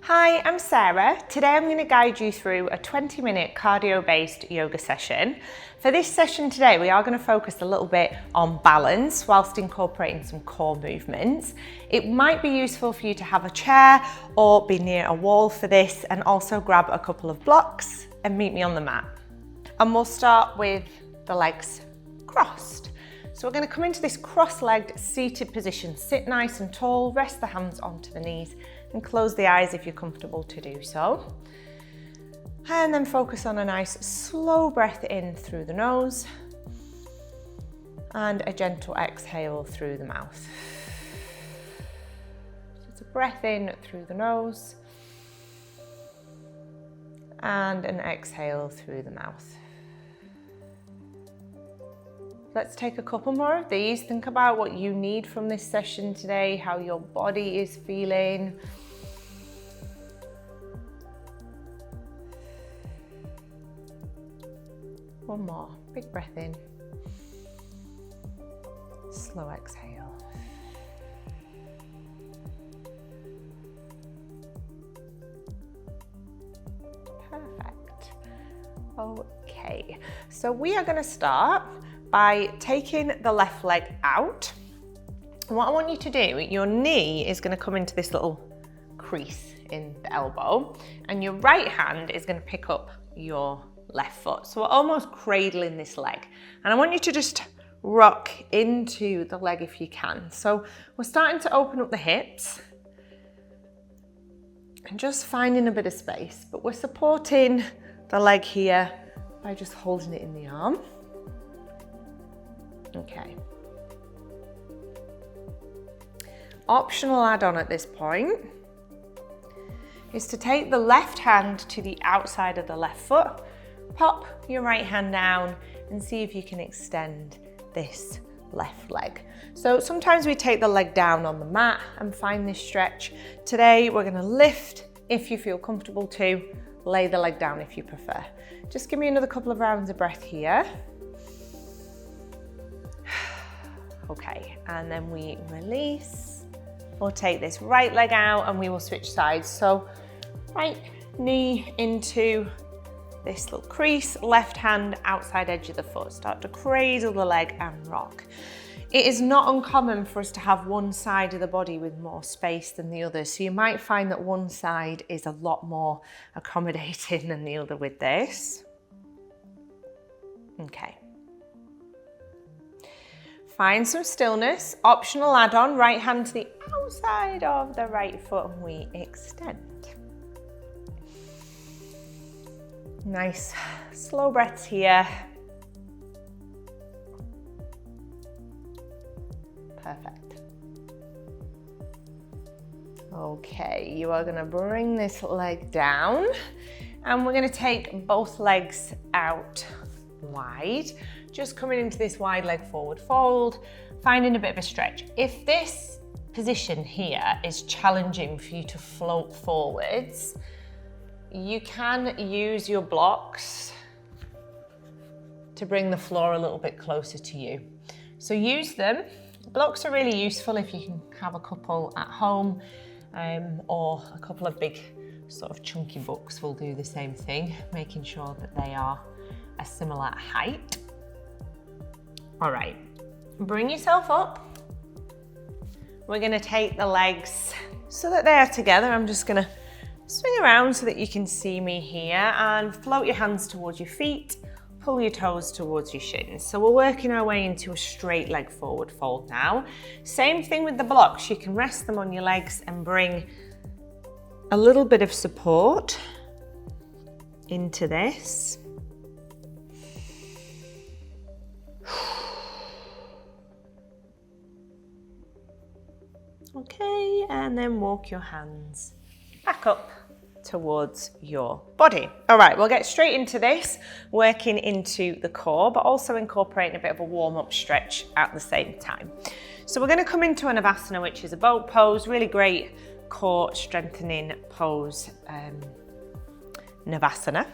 Hi, I'm Sarah. Today I'm going to guide you through a 20-minute cardio-based yoga session. For this session today, we are going to focus a little bit on balance whilst incorporating some core movements. It might be useful for you to have a chair or be near a wall for this, and also grab a couple of blocks and meet me on the mat. And we'll start with the legs crossed. So we're going to come into this cross-legged seated position. Sit nice and tall, rest the hands onto the knees and close the eyes if you're comfortable to do so. And then focus on a nice slow breath in through the nose and a gentle exhale through the mouth. So it's a breath in through the nose and an exhale through the mouth. Let's take a couple more of these. Think about what you need from this session today, how your body is feeling. One more, big breath in, slow exhale. Perfect. Okay, so we are going to start by taking the left leg out. And what I want you to do, your knee is going to come into this little crease in the elbow, and your right hand is going to pick up your left foot. So we're almost cradling this leg. And I want you to just rock into the leg if you can. So we're starting to open up the hips and just finding a bit of space, but we're supporting the leg here by just holding it in the arm. Okay. Optional add-on at this point is to take the left hand to the outside of the left foot, pop your right hand down and see if you can extend this left leg. So sometimes we take the leg down on the mat and find this stretch. Today we're going to lift if you feel comfortable to, lay the leg down if you prefer. Just give me another couple of rounds of breath here. Okay, and then we release. We'll take this right leg out and we will switch sides. So right knee into this little crease, left hand outside edge of the foot. Start to cradle the leg and rock. It is not uncommon for us to have one side of the body with more space than the other. So you might find that one side is a lot more accommodating than the other with this. Okay. Find some stillness. Optional add-on, right hand to the outside of the right foot and we extend. Nice slow breaths here. Perfect. Okay, you are going to bring this leg down and we're going to take both legs out wide. Just coming into this wide leg forward fold, finding a bit of a stretch. If this position here is challenging for you to float forwards, you can use your blocks to bring the floor a little bit closer to you. So use them. Blocks are really useful if you can have a couple at home, or a couple of big sort of chunky books will do the same thing, making sure that they are a similar height. All right, bring yourself up. We're gonna take the legs so that they are together. I'm just gonna swing around so that you can see me here and float your hands towards your feet, pull your toes towards your shins. So we're working our way into a straight leg forward fold now. Same thing with the blocks. You can rest them on your legs and bring a little bit of support into this. Okay, and then walk your hands back up towards your body. All right, we'll get straight into this, working into the core, but also incorporating a bit of a warm-up stretch at the same time. So we're going to come into a Navasana, which is a boat pose, really great core strengthening pose, Navasana.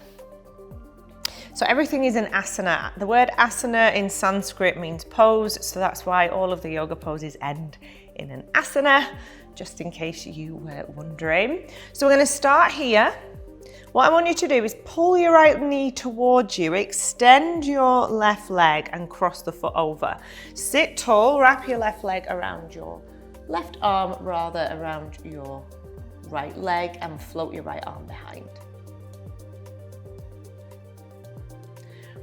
So everything is an asana. The word asana in Sanskrit means pose, so that's why all of the yoga poses end in an asana. just in case you were wondering. So we're going to start here. What I want you to do is pull your right knee towards you, extend your left leg and cross the foot over. Sit tall, wrap your left leg around your left arm, rather around your right leg, and float your right arm behind.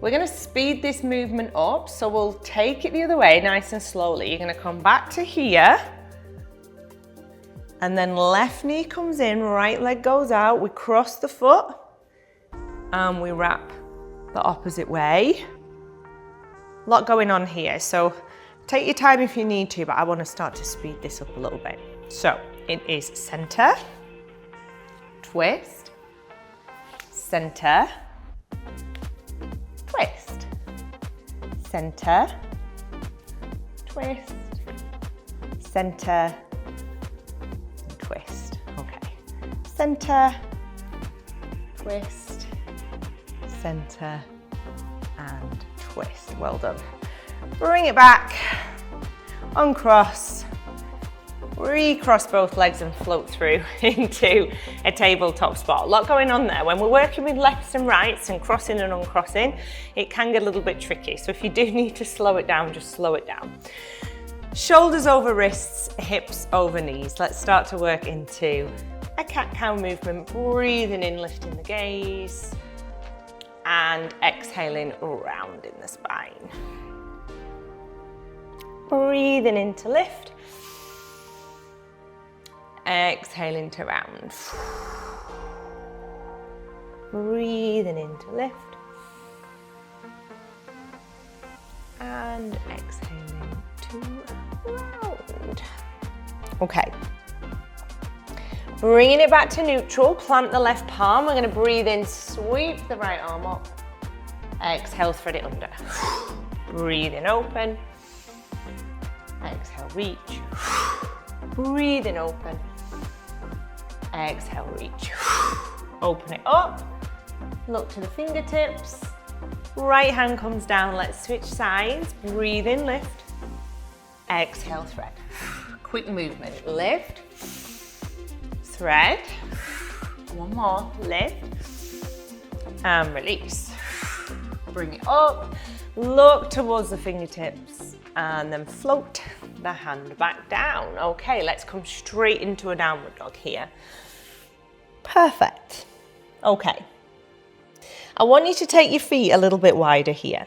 We're going to speed this movement up, so we'll take it the other way nice and slowly. You're going to come back to here, and then left knee comes in, right leg goes out, we cross the foot, and we wrap the opposite way. A lot going on here, so take your time if you need to, but I want to start to speed this up a little bit. So it is center, twist, center, twist, center, twist, center, twist. Okay, center, twist, center, and twist. Well done. Bring it back, uncross, recross both legs and float through into a tabletop spot. A lot going on there. When we're working with lefts and rights and crossing and uncrossing, it can get a little bit tricky. So if you do need to slow it down, just slow it down. Shoulders over wrists, hips over knees. Let's start to work into a cat-cow movement. Breathing in, lifting the gaze, and exhaling, rounding the spine. Breathing in to lift, exhaling to round. Breathing in to lift, and exhaling to round. Okay. Bringing it back to neutral, plant the left palm. We're going to breathe in, sweep the right arm up. Exhale, thread it under. Breathing open. Exhale, reach. Breathing open. Exhale, reach. Open it up. Look to the fingertips. Right hand comes down. Let's switch sides. Breathe in, lift. Exhale, thread. Quick movement. Lift. Thread. One more. Lift. And release. Bring it up. Look towards the fingertips. And then float the hand back down. Okay, let's come straight into a downward dog here. Perfect. Okay. I want you to take your feet a little bit wider here.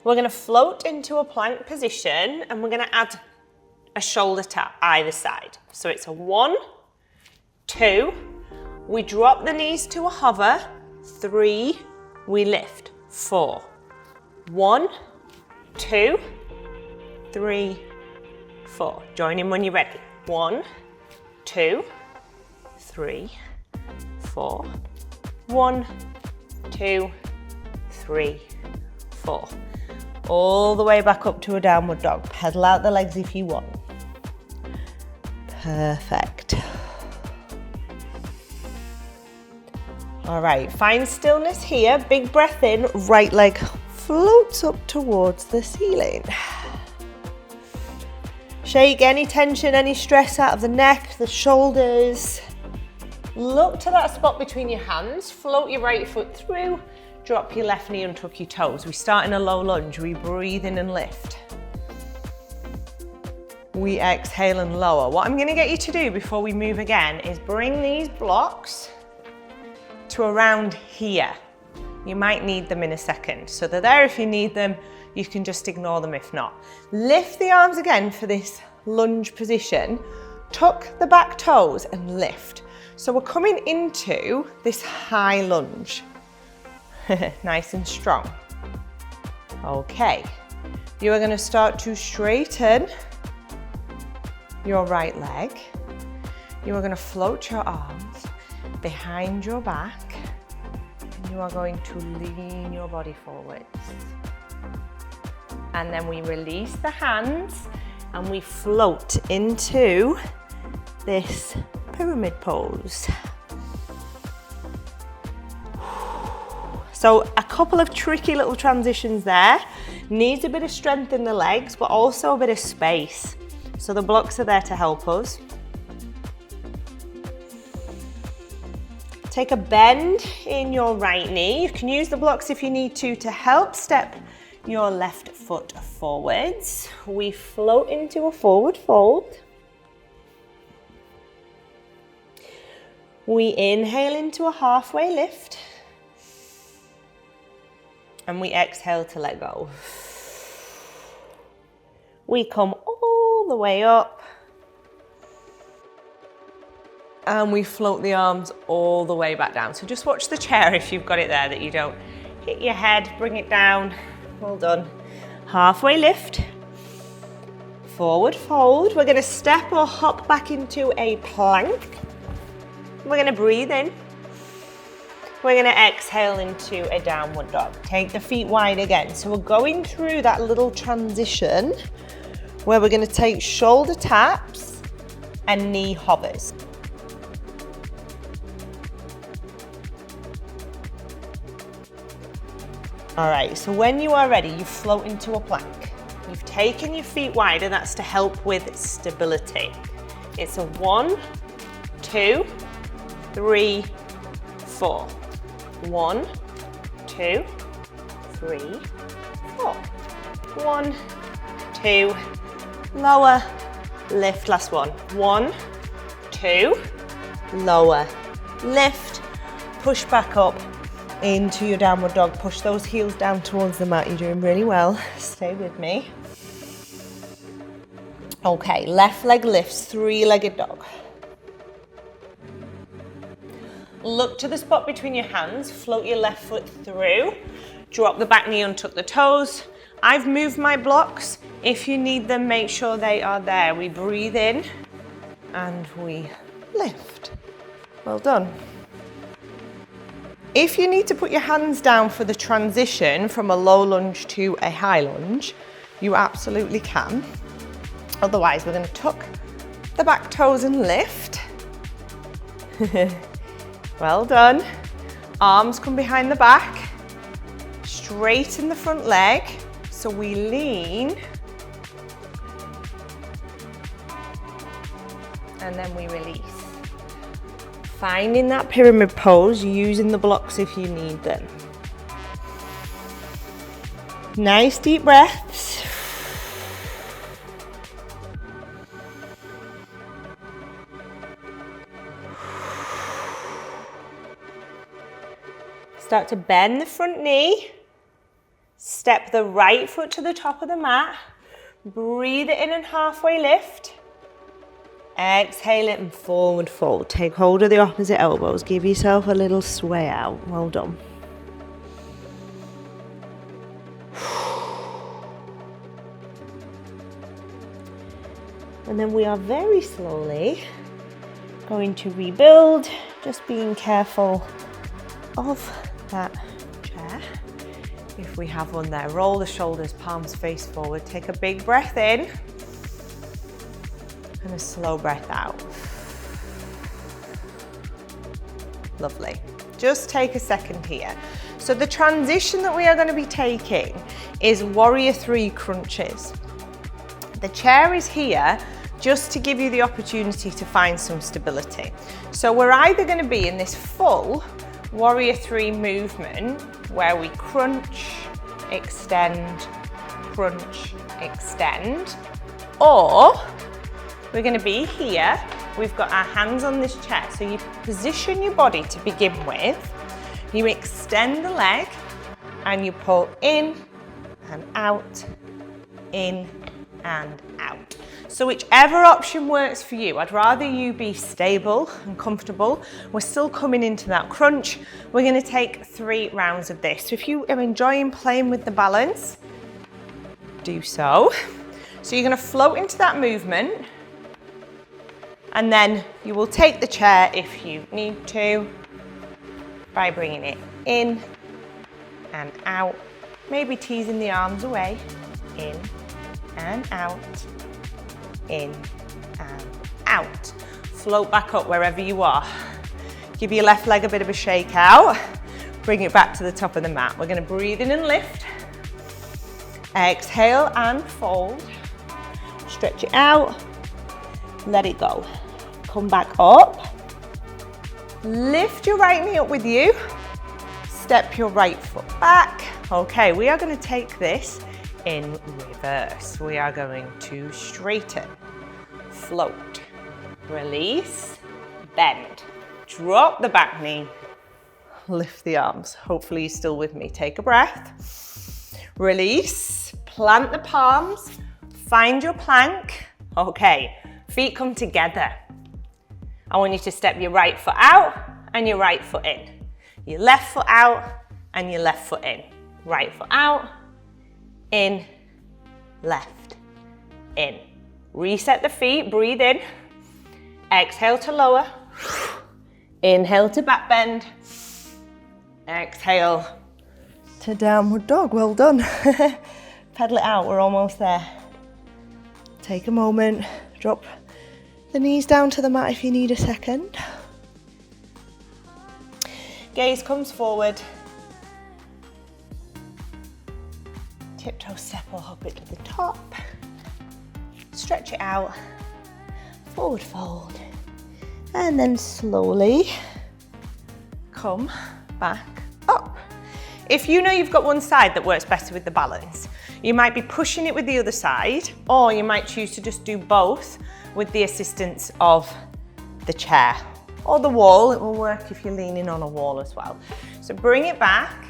We're going to float into a plank position and we're going to add a shoulder tap either side. So it's a 1, 2, we drop the knees to a hover, 3, we lift, 4. 1, 2, 3, 4. Join in when you're ready. 1, 2, 3, 4. 1, 2, 3, 4. All the way back up to a downward dog. Pedal out the legs if you want. Perfect. All right, find stillness here. Big breath in, right leg floats up towards the ceiling. Shake any tension, any stress out of the neck, the shoulders. Look to that spot between your hands. Float your right foot through. Drop your left knee and tuck your toes. We start in a low lunge. We breathe in and lift. We exhale and lower. What I'm going to get you to do before we move again is bring these blocks to around here. You might need them in a second. So they're there if you need them. You can just ignore them if not. Lift the arms again for this lunge position. Tuck the back toes and lift. So we're coming into this high lunge. Nice and strong. Okay. You are going to start to straighten your right leg. You are going to float your arms behind your back. You are going to lean your body forwards. And then we release the hands and we float into this pyramid pose. So a couple of tricky little transitions there. Needs a bit of strength in the legs, but also a bit of space. So the blocks are there to help us. Take a bend in your right knee. You can use the blocks if you need to help step your left foot forwards. We float into a forward fold. We inhale into a halfway lift. And we exhale to let go. We come all the way up. And we float the arms all the way back down. So just watch the chair if you've got it there, that you don't hit your head, bring it down. Well done. Halfway lift. Forward fold. We're gonna step or hop back into a plank. We're gonna breathe in. We're gonna exhale into a downward dog. Take the feet wide again. So we're going through that little transition where we're gonna take shoulder taps and knee hovers. All right, so when you are ready, you float into a plank. You've taken your feet wide, and that's to help with stability. It's a 1, 2, 3, 4. 1, 2, 3, 4. 1, 2, lower, lift, last one. 1, 2, lower, lift, push back up into your downward dog. Push those heels down towards the mat. You're doing really well. Stay with me. Okay, left leg lifts, three-legged dog. Look to the spot between your hands. Float your left foot through. Drop the back knee, untuck the toes. I've moved my blocks. If you need them, make sure they are there. We breathe in and we lift. Well done. If you need to put your hands down for the transition from a low lunge to a high lunge, you absolutely can. Otherwise, we're going to tuck the back toes and lift. Well done. Arms come behind the back. Straighten the front leg. So we lean. And then we release. Finding that pyramid pose, using the blocks if you need them. Nice deep breaths. Start to bend the front knee. Step the right foot to the top of the mat. Breathe it in and halfway lift. Exhale it and forward fold. Take hold of the opposite elbows. Give yourself a little sway out. Well done. And then we are very slowly going to rebuild, just being careful of that chair. If we have one there, roll the shoulders, palms face forward. Take a big breath in. And a slow breath out. Lovely. Just take a second here. So the transition that we are going to be taking is Warrior 3 crunches. The chair is here just to give you the opportunity to find some stability. So we're either going to be in this full Warrior 3 movement where we crunch, extend, or we're going to be here. We've got our hands on this chair. So you position your body to begin with. You extend the leg and you pull in and out, in and out. So whichever option works for you. I'd rather you be stable and comfortable. We're still coming into that crunch. We're going to take 3 rounds of this. So if you are enjoying playing with the balance, do so. So you're going to float into that movement. And then you will take the chair if you need to by bringing it in and out, maybe teasing the arms away, in and out, in and out. Float back up wherever you are. Give your left leg a bit of a shake out, bring it back to the top of the mat. We're going to breathe in and lift, exhale and fold, stretch it out, let it go. Come back up. Lift your right knee up with you. Step your right foot back. Okay, we are going to take this in reverse. We are going to straighten, float, release, bend, drop the back knee, lift the arms. Hopefully you're still with me. Take a breath, release, plant the palms, find your plank. Okay, feet come together. I want you to step your right foot out and your right foot in. Your left foot out and your left foot in. Right foot out, in, left, in. Reset the feet, breathe in. Exhale to lower. Inhale to back bend. Exhale to downward dog. Well done. Pedal it out, we're almost there. Take a moment, drop the knees down to the mat if you need a second. Gaze comes forward. Tiptoe step or hop it to the top. Stretch it out. Forward fold. And then slowly come back up. If you know you've got one side that works better with the balance, you might be pushing it with the other side, or you might choose to just do both with the assistance of the chair or the wall. It will work if you're leaning on a wall as well. So bring it back.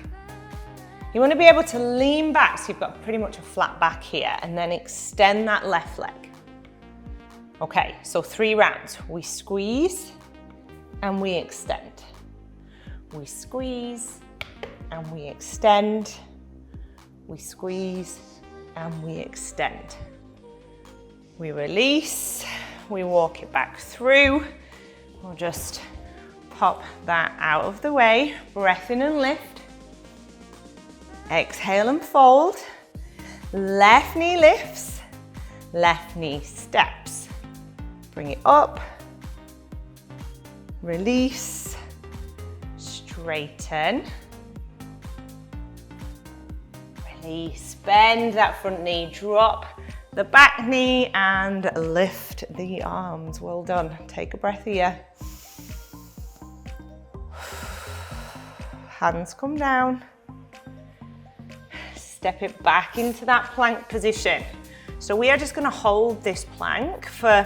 You want to be able to lean back so you've got pretty much a flat back here, and then extend that left leg. Okay, so 3 rounds. We squeeze and we extend. We squeeze and we extend. We squeeze and we extend. We release, we walk it back through. We'll just pop that out of the way. Breath in and lift. Exhale and fold. Left knee lifts, left knee steps. Bring it up. Release, straighten. Release, bend that front knee, drop the back knee and lift the arms. Well done. Take a breath here. Hands come down. Step it back into that plank position. So we are just going to hold this plank for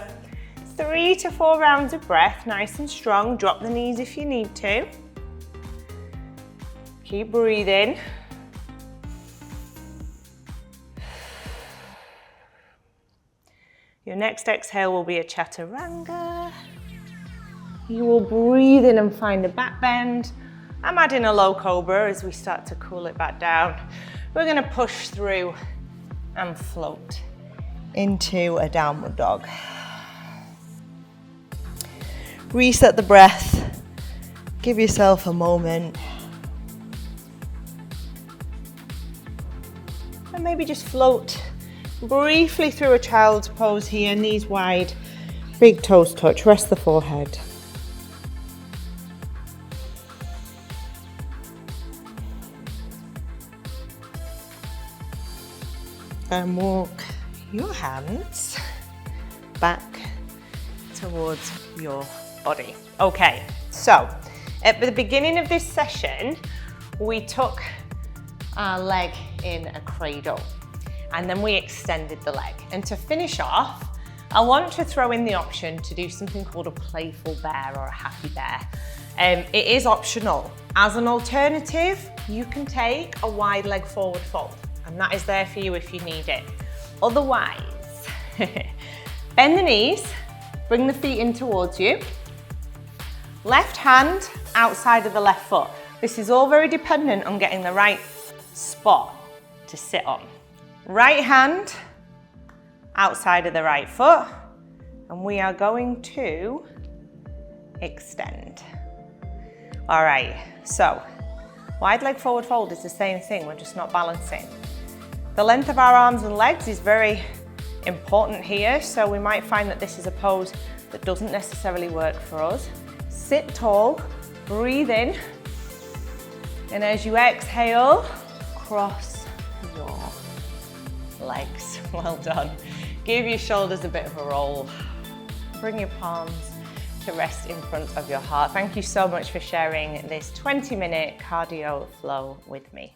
3 to 4 rounds of breath, nice and strong. Drop the knees if you need to. Keep breathing. Your next exhale will be a chaturanga. You will breathe in and find a back bend. I'm adding a low cobra as we start to cool it back down. We're going to push through and float into a downward dog. Reset the breath. Give yourself a moment. And maybe just float briefly through a child's pose here, knees wide, big toes touch, rest the forehead. And walk your hands back towards your body. Okay, so at the beginning of this session, we took our leg in a cradle and then we extended the leg. And to finish off, I want to throw in the option to do something called a playful bear or a happy bear. It is optional. As an alternative, you can take a wide leg forward fold, and that is there for you if you need it. Otherwise, bend the knees, bring the feet in towards you. Left hand outside of the left foot. This is all very dependent on getting the right spot to sit on. Right hand outside of the right foot, and we are going to extend. All right, so wide leg forward fold is the same thing, we're just not balancing. The length of our arms and legs is very important here, so we might find that this is a pose that doesn't necessarily work for us. Sit tall, breathe in, and as you exhale, cross your legs. Well done. Give your shoulders a bit of a roll. bring your palms to rest in front of your heart. Thank you so much for sharing this 20-minute cardio flow with me.